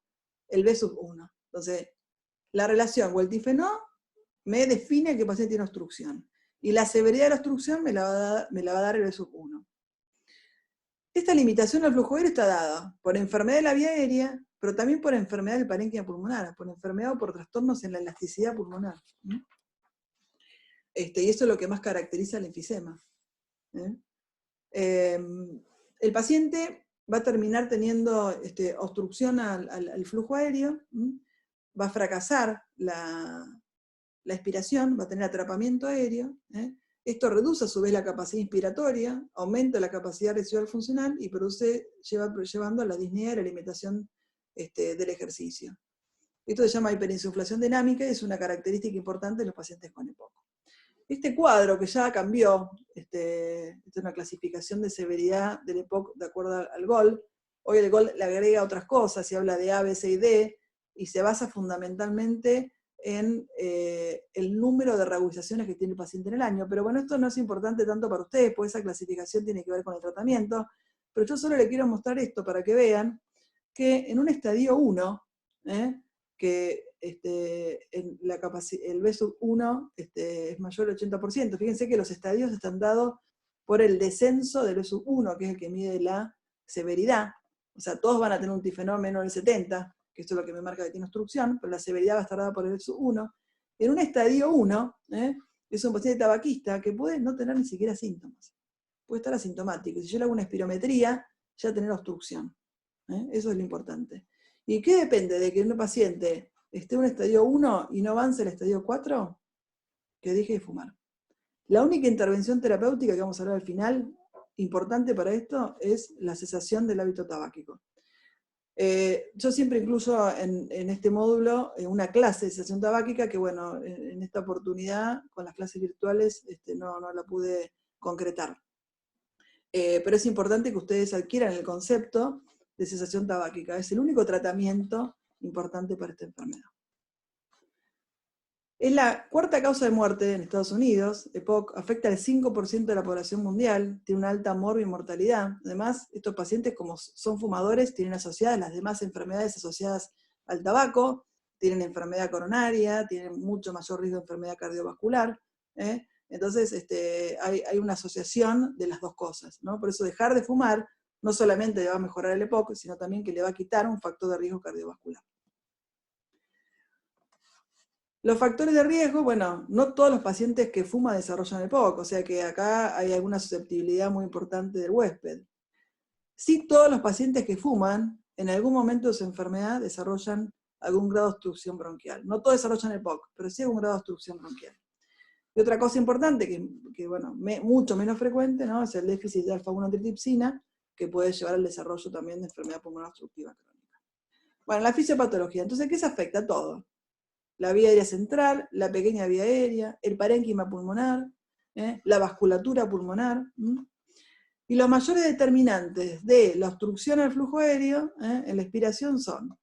El B1. Entonces, la relación o el TIFNO me define que el paciente tiene obstrucción. Y la severidad de la obstrucción me la va a dar el B1. Esta limitación al flujo aéreo está dada por enfermedad de la vía aérea, pero también por enfermedad del parénquima pulmonar, por enfermedad o por trastornos en la elasticidad pulmonar. Y eso es lo que más caracteriza el enfisema. El paciente va a terminar teniendo obstrucción al flujo aéreo, va a fracasar la expiración, va a tener atrapamiento aéreo. Esto reduce a su vez la capacidad inspiratoria, aumenta la capacidad residual funcional y llevando a la disnea y la limitación del ejercicio. Esto se llama hiperinsuflación dinámica y es una característica importante en los pacientes con EPOC. Este cuadro que ya cambió, esta es una clasificación de severidad del EPOC de acuerdo al GOL. Hoy el GOL le agrega otras cosas y habla de A, B, C y D, y se basa fundamentalmente en el número de reagudizaciones que tiene el paciente en el año. Pero bueno, esto no es importante tanto para ustedes, pues esa clasificación tiene que ver con el tratamiento. Pero yo solo les quiero mostrar esto para que vean que en un estadio 1, que en la el B1 es mayor al 80%. Fíjense que los estadios están dados por el descenso del B1, que es el que mide la severidad. O sea, todos van a tener un tifenol menor del 70, que esto es lo que me marca que tiene obstrucción, pero la severidad va a estar dada por el B1. En un estadio 1, es un paciente tabaquista que puede no tener ni siquiera síntomas. Puede estar asintomático. Si yo le hago una espirometría, ya tener obstrucción. Eso es lo importante. ¿Y qué depende de que un paciente esté en un estadio 1 y no avance al estadio 4? Que deje de fumar. La única intervención terapéutica que vamos a hablar al final, importante para esto, es la cesación del hábito tabáquico. Yo siempre incluyo en este módulo una clase de cesación tabáquica que, bueno, en esta oportunidad, con las clases virtuales, no la pude concretar. Pero es importante que ustedes adquieran el concepto de cesación tabáquica. Es el único tratamiento importante para esta enfermedad. Es la cuarta causa de muerte en Estados Unidos. EPOC afecta al 5% de la población mundial, tiene una alta morbi y mortalidad. Además, estos pacientes, como son fumadores, tienen asociadas las demás enfermedades asociadas al tabaco, tienen enfermedad coronaria, tienen mucho mayor riesgo de enfermedad cardiovascular. Entonces, hay una asociación de las dos cosas, ¿no? Por eso dejar de fumar no solamente le va a mejorar el EPOC, sino también que le va a quitar un factor de riesgo cardiovascular. Los factores de riesgo, bueno, no todos los pacientes que fuman desarrollan EPOC, o sea que acá hay alguna susceptibilidad muy importante del huésped. Sí, todos los pacientes que fuman, en algún momento de su enfermedad desarrollan algún grado de obstrucción bronquial. No todos desarrollan EPOC, pero sí algún grado de obstrucción bronquial. Y otra cosa importante, que bueno, mucho menos frecuente, ¿no? Es el déficit de alfa-1 antitripsina, que puede llevar al desarrollo también de enfermedad pulmonar obstructiva crónica. Bueno, la fisiopatología. Entonces, ¿qué se afecta? Todo. La vía aérea central, la pequeña vía aérea, el parénquima pulmonar, la vasculatura pulmonar. Y los mayores determinantes de la obstrucción al flujo aéreo en la expiración son,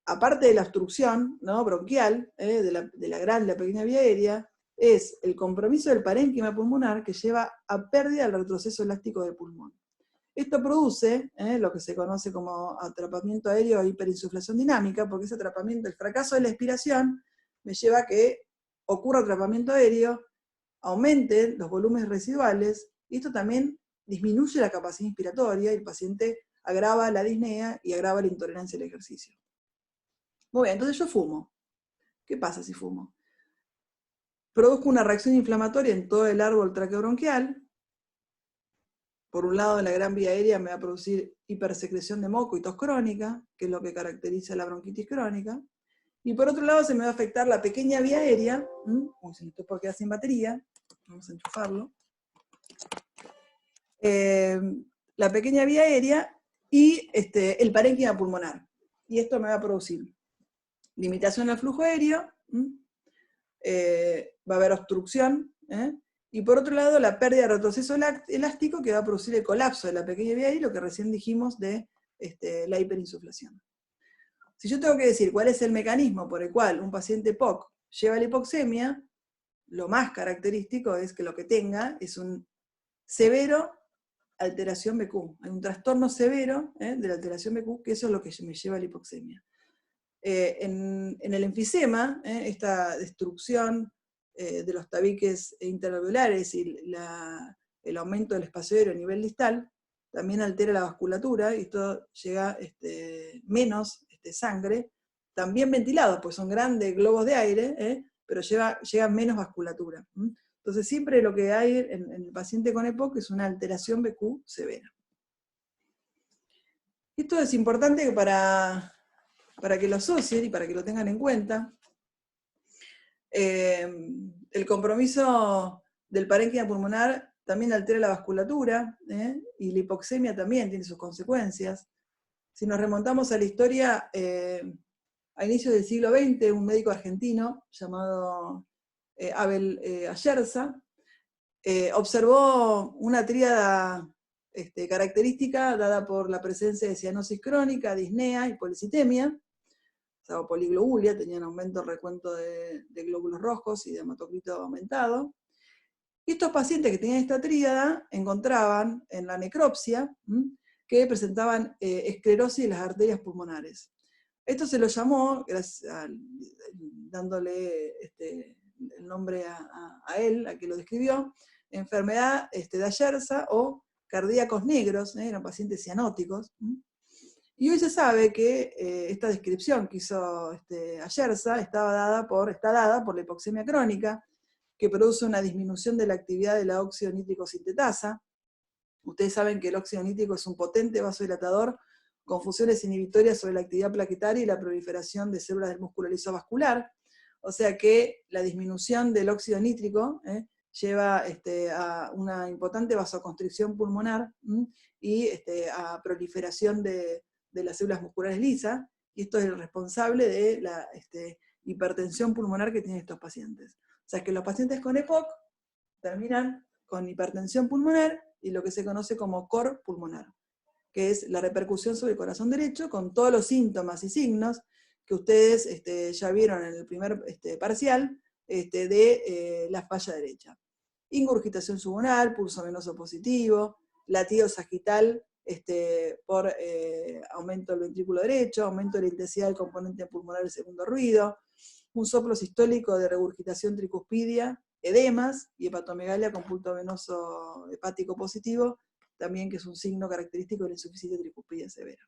aparte de la obstrucción, ¿no?, bronquial, de la pequeña vía aérea, es el compromiso del parénquima pulmonar que lleva a pérdida del retroceso elástico del pulmón. Esto produce lo que se conoce como atrapamiento aéreo e hiperinsuflación dinámica, porque ese atrapamiento, el fracaso de la expiración, me lleva a que ocurra atrapamiento aéreo, aumenten los volúmenes residuales, y esto también disminuye la capacidad inspiratoria, y el paciente agrava la disnea y agrava la intolerancia al ejercicio. Muy bien, entonces yo fumo. ¿Qué pasa si fumo? Produzco una reacción inflamatoria en todo el árbol traqueobronquial. Por un lado, en la gran vía aérea me va a producir hipersecreción de moco y tos crónica, que es lo que caracteriza la bronquitis crónica. Y por otro lado, se me va a afectar la pequeña vía aérea. Uy, se me puede quedar sin batería. Vamos a enchufarlo. La pequeña vía aérea y el parénquima pulmonar. Y esto me va a producir limitación al flujo aéreo, va a haber obstrucción, y por otro lado la pérdida de retroceso elástico que va a producir el colapso de la pequeña vía aérea, lo que recién dijimos de la hiperinsuflación. Si yo tengo que decir cuál es el mecanismo por el cual un paciente EPOC lleva la hipoxemia, lo más característico es que lo que tenga es un severo alteración BQ. Hay un trastorno severo de la alteración BQ, que eso es lo que me lleva a la hipoxemia. En el enfisema, esta destrucción de los tabiques interalveolares y el aumento del espacio aéreo a nivel distal, también altera la vasculatura, y esto llega menos sangre, también ventilado, pues son grandes globos de aire, pero llega menos vasculatura. Entonces siempre lo que hay en el paciente con EPOC es una alteración BQ severa. Esto es importante para que lo asocien y para que lo tengan en cuenta. El compromiso del parénquima pulmonar también altera la vasculatura, y la hipoxemia también tiene sus consecuencias. Si nos remontamos a la historia, a inicios del siglo XX, un médico argentino llamado Abel Ayerza observó una tríada característica dada por la presencia de cianosis crónica, disnea y policitemia, o poliglobulia, tenían aumento del recuento de glóbulos rojos y de hematocrito aumentado. Y estos pacientes que tenían esta tríada encontraban en la necropsia que presentaban esclerosis de las arterias pulmonares. Esto se lo llamó, dándole el nombre a él, a que lo describió, enfermedad de Ayerza o cardíacos negros, eran pacientes cianóticos. Y hoy se sabe que esta descripción que hizo Ayerza está dada por la hipoxemia crónica, que produce una disminución de la actividad de la óxido nítrico sintetasa. Ustedes saben que el óxido nítrico es un potente vasodilatador con funciones inhibitorias sobre la actividad plaquetaria y la proliferación de células del músculo liso vascular. O sea que la disminución del óxido nítrico lleva a una importante vasoconstricción pulmonar y a proliferación de las células musculares lisas, y esto es el responsable de la hipertensión pulmonar que tienen estos pacientes. O sea que los pacientes con EPOC terminan con hipertensión pulmonar y lo que se conoce como cor pulmonar, que es la repercusión sobre el corazón derecho, con todos los síntomas y signos que ustedes ya vieron en el primer parcial de la falla derecha. Ingurgitación subunal, pulso venoso positivo, latido sagital por aumento del ventrículo derecho, aumento de la intensidad del componente pulmonar del segundo ruido, un soplo sistólico de regurgitación tricuspidia, edemas y hepatomegalia con punto venoso hepático positivo, también que es un signo característico de la insuficiencia tricuspidia severa.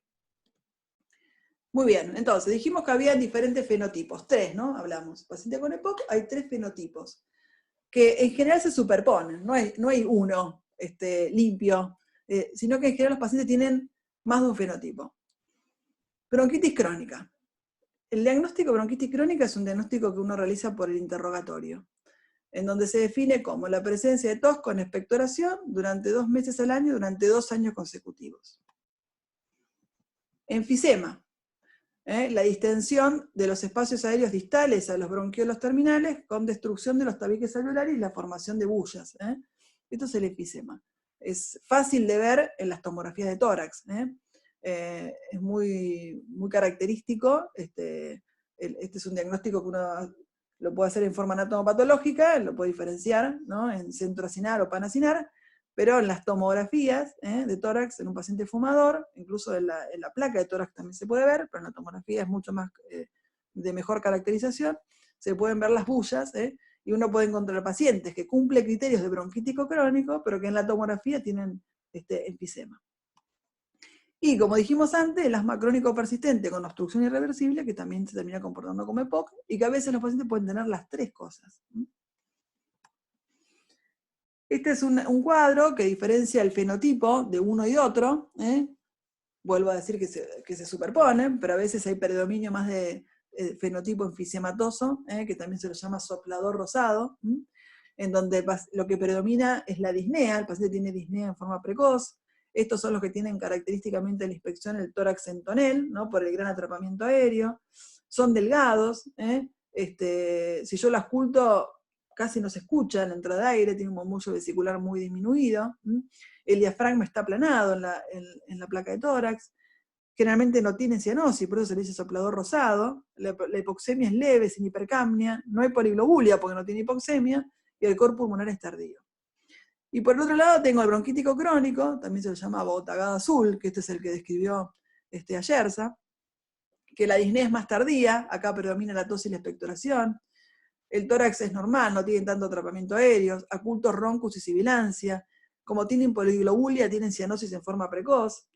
Muy bien, entonces dijimos que había diferentes fenotipos, 3, ¿no? Hablamos. Paciente con EPOC, hay 3 fenotipos, que en general se superponen, no hay uno limpio, sino que en general los pacientes tienen más de un fenotipo. Bronquitis crónica. El diagnóstico de bronquitis crónica es un diagnóstico que uno realiza por el interrogatorio, en donde se define como la presencia de tos con expectoración durante 2 meses al año, durante 2 años consecutivos. Enfisema. La distensión de los espacios aéreos distales a los bronquiolos terminales con destrucción de los tabiques alveolares y la formación de bullas. Esto es el enfisema. Es fácil de ver en las tomografías de tórax. Es muy, muy característico. Este es un diagnóstico que uno lo puede hacer en forma anatomopatológica, lo puede diferenciar, ¿no?, en centroacinar o panacinar, pero en las tomografías de tórax en un paciente fumador, incluso en la placa de tórax también se puede ver, pero en la tomografía es mucho más de mejor caracterización, se pueden ver las bullas, y uno puede encontrar pacientes que cumplen criterios de bronquítico crónico, pero que en la tomografía tienen enfisema. Y como dijimos antes, el asma crónico persistente con obstrucción irreversible, que también se termina comportando como EPOC, y que a veces los pacientes pueden tener las 3 cosas. Este es un cuadro que diferencia el fenotipo de uno y otro. Vuelvo a decir que se superponen, pero a veces hay predominio más de fenotipo enfisematoso, que también se lo llama soplador rosado, en donde lo que predomina es la disnea, el paciente tiene disnea en forma precoz. Estos son los que tienen característicamente la inspección el tórax en tonel, ¿no?, por el gran atrapamiento aéreo. Son delgados. Si yo lo ausculto, casi no se escucha la entrada de aire, tiene un murmullo vesicular muy disminuido. El diafragma está aplanado en la placa de tórax. Generalmente no tiene cianosis, por eso se le dice soplador rosado. La hipoxemia es leve, sin hipercapnia. No hay poliglobulia porque no tiene hipoxemia. Y el cor pulmonar es tardío. Y por el otro lado tengo el bronquítico crónico, también se lo llama botagado azul, que este es el que describió Ayerza, que la disnea es más tardía, acá predomina la tos y la expectoración. El tórax es normal, no tiene tanto atrapamiento aéreo, ocultos roncus y sibilancia. como tienen poliglobulia, tienen cianosis en forma precoz.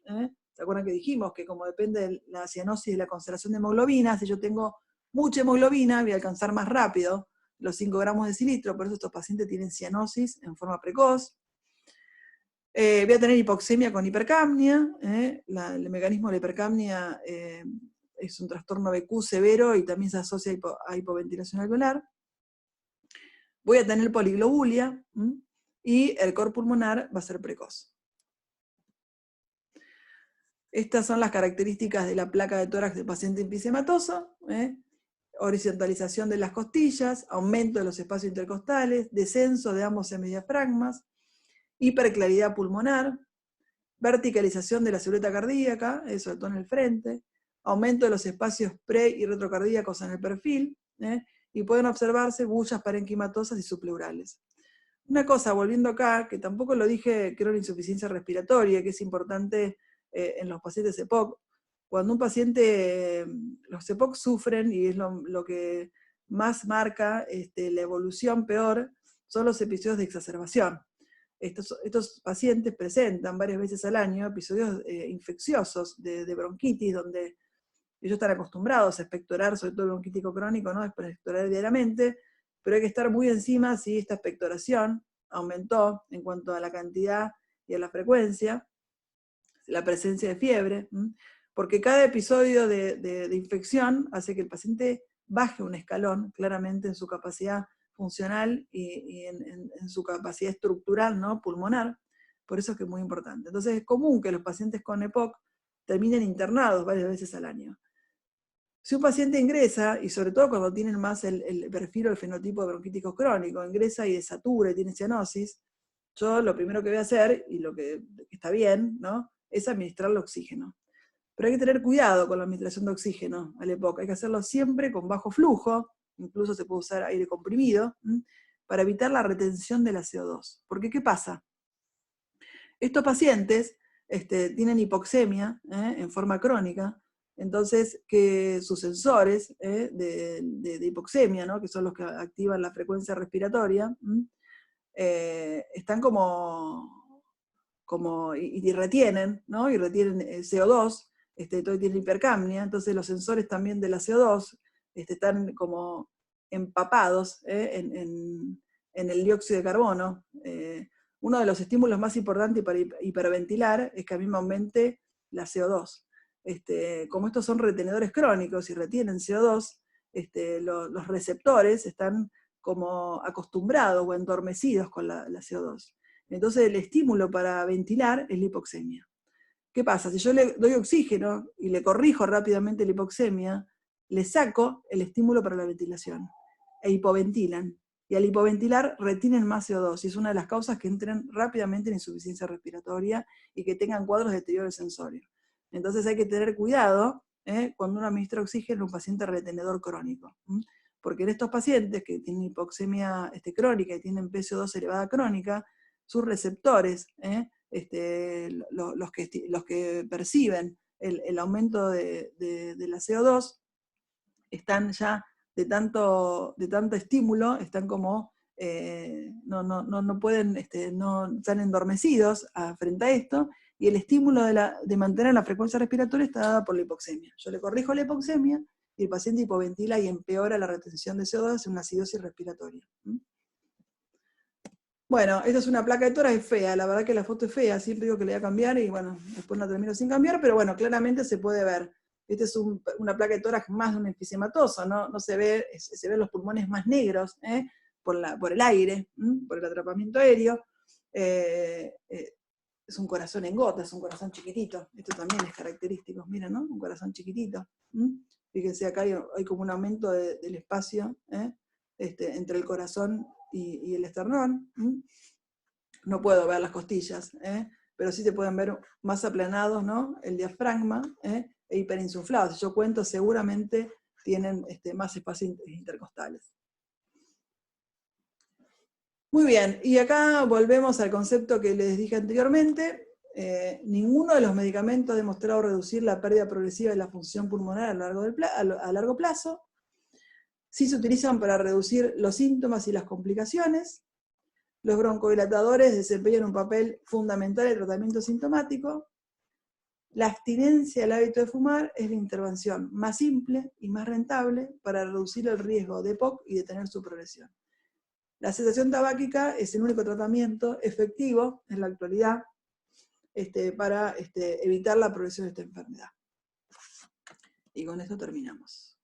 ¿Se acuerdan que dijimos que como depende de la cianosis de la concentración de hemoglobina, si yo tengo mucha hemoglobina, voy a alcanzar más rápido los 5 gramos de decilitro, por eso estos pacientes tienen cianosis en forma precoz. Voy a tener hipoxemia con hipercapnia. El mecanismo de la hipercapnia es un trastorno BQ severo y también se asocia a hipoventilación alveolar. Voy a tener poliglobulia y el cor pulmonar va a ser precoz. Estas son las características de la placa de tórax del paciente emfisемatoso. Horizontalización de las costillas, aumento de los espacios intercostales, descenso de ambos semidiafragmas, hiperclaridad pulmonar, verticalización de la silueta cardíaca, eso todo en el frente, aumento de los espacios pre- y retrocardíacos en el perfil, y pueden observarse bullas parenquimatosas y subpleurales. Una cosa, volviendo acá, que tampoco lo dije, creo, la insuficiencia respiratoria, que es importante en los pacientes EPOC. Cuando un paciente, los EPOC sufren, y es lo que más marca la evolución peor, son los episodios de exacerbación. Estos pacientes presentan varias veces al año episodios infecciosos de bronquitis, donde ellos están acostumbrados a expectorar, sobre todo el bronquítico crónico, ¿no? Expectorar diariamente, pero hay que estar muy encima si esta expectoración aumentó en cuanto a la cantidad y a la frecuencia, la presencia de fiebre, porque cada episodio de infección hace que el paciente baje un escalón claramente en su capacidad funcional y en su capacidad estructural, ¿no? Pulmonar. Por eso es que es muy importante. Entonces es común que los pacientes con EPOC terminen internados varias veces al año. Si un paciente ingresa, y sobre todo cuando tienen más el perfil o el fenotipo de bronquítico crónico, ingresa y desatura y tiene cianosis, yo lo primero que voy a hacer, y lo que está bien, ¿no?, es administrarle oxígeno. Pero hay que tener cuidado con la administración de oxígeno al EPOC, hay que hacerlo siempre con bajo flujo, incluso se puede usar aire comprimido, para evitar la retención de la CO2. Porque ¿qué pasa? Estos pacientes tienen hipoxemia en forma crónica, entonces que sus sensores de hipoxemia, ¿no?, que son los que activan la frecuencia respiratoria, están y retienen, ¿no?, y retienen CO2, todo tiene hipercapnia, entonces los sensores también de la CO2 están como empapados en el dióxido de carbono. Uno de los estímulos más importantes para hiperventilar es que a mí me aumente la CO2. Como estos son retenedores crónicos y retienen CO2, los receptores están como acostumbrados o endormecidos con la CO2. Entonces el estímulo para ventilar es la hipoxemia. ¿Qué pasa? Si yo le doy oxígeno y le corrijo rápidamente la hipoxemia, le saco el estímulo para la ventilación, e hipoventilan. Y al hipoventilar retienen más CO2, y es una de las causas que entren rápidamente en insuficiencia respiratoria y que tengan cuadros de deterioro del sensorio. Entonces hay que tener cuidado cuando uno administra oxígeno a un paciente retenedor crónico. Porque en estos pacientes que tienen hipoxemia crónica y tienen PCO2 elevada crónica, sus receptores, los que perciben el aumento de la CO2, están ya de tanto estímulo, están como, no pueden, no están endormecidos frente a esto, y el estímulo de mantener la frecuencia respiratoria está dada por la hipoxemia. Yo le corrijo la hipoxemia, y el paciente hipoventila y empeora la retención de CO2 en una acidosis respiratoria. Bueno, esta es una placa de tórax, es fea, la verdad que la foto es fea, siempre digo que le voy a cambiar y bueno, después la termino sin cambiar, pero bueno, claramente se puede ver. Esta es una placa de tórax más de un enfisematoso, no se ve, se ven los pulmones más negros por el aire, por el atrapamiento aéreo. Es un corazón en gota, es un corazón chiquitito, esto también es característico, miren, ¿no? Un corazón chiquitito. Fíjense, acá hay como un aumento del espacio entre el corazón y el esternón. No puedo ver las costillas, pero sí se pueden ver más aplanados, ¿no?, el diafragma e hiperinsuflados. Si yo cuento, seguramente tienen más espacios intercostales. Muy bien, y acá volvemos al concepto que les dije anteriormente. Ninguno de los medicamentos ha demostrado reducir la pérdida progresiva de la función pulmonar a largo plazo. Sí se utilizan para reducir los síntomas y las complicaciones. Los broncodilatadores desempeñan un papel fundamental en el tratamiento sintomático. La abstinencia del hábito de fumar es la intervención más simple y más rentable para reducir el riesgo de EPOC y detener su progresión. La cesación tabáquica es el único tratamiento efectivo en la actualidad para evitar la progresión de esta enfermedad. Y con esto terminamos.